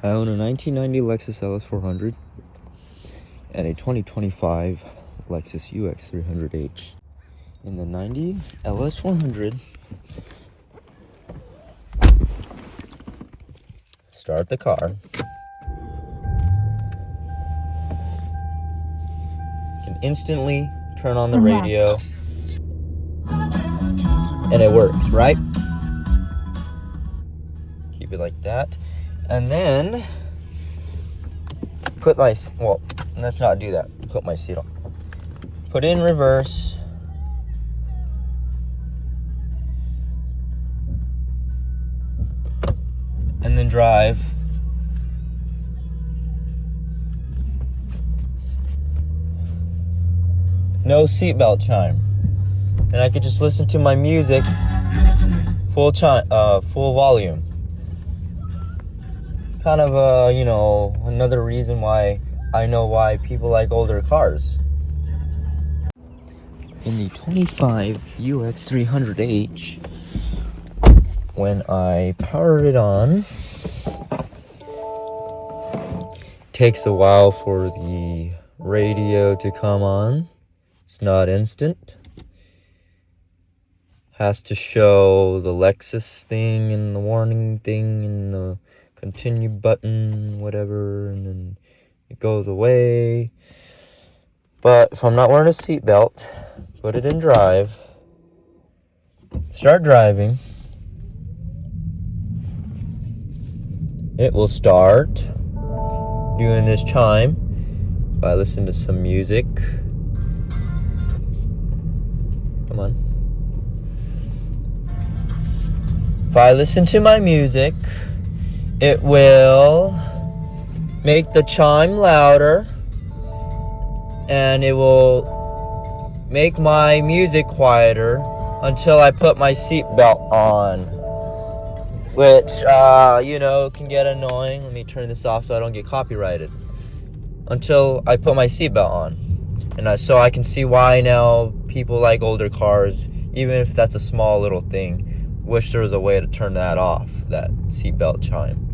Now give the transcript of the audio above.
I own a 1990 Lexus LS400 and a 2025 Lexus UX300H. In the 90 LS400, start the car. You can instantly turn on the radio and it works, right? Keep it like that. And then let's not do that. Put my seat on. Put in reverse. And then drive. No seatbelt chime. And I could just listen to my music full volume. Kind of another reason why I know why people like older cars. In the 25 UX300H, when I power it on, takes a while for the radio to come on. It's not instant. Has to show the Lexus thing and the warning thing and the continue button, whatever, and then it goes away. But if I'm not wearing a seatbelt, put it in drive, start driving, it will start doing this chime. If I listen to some music, come on. If I listen to my music, it will make the chime louder, and it will make my music quieter until I put my seatbelt on, which, can get annoying. Let me turn this off so I don't get copyrighted. Until I put my seatbelt on. And so I can see why now people like older cars, even if that's a small little thing. Wish there was a way to turn that off, that seatbelt chime.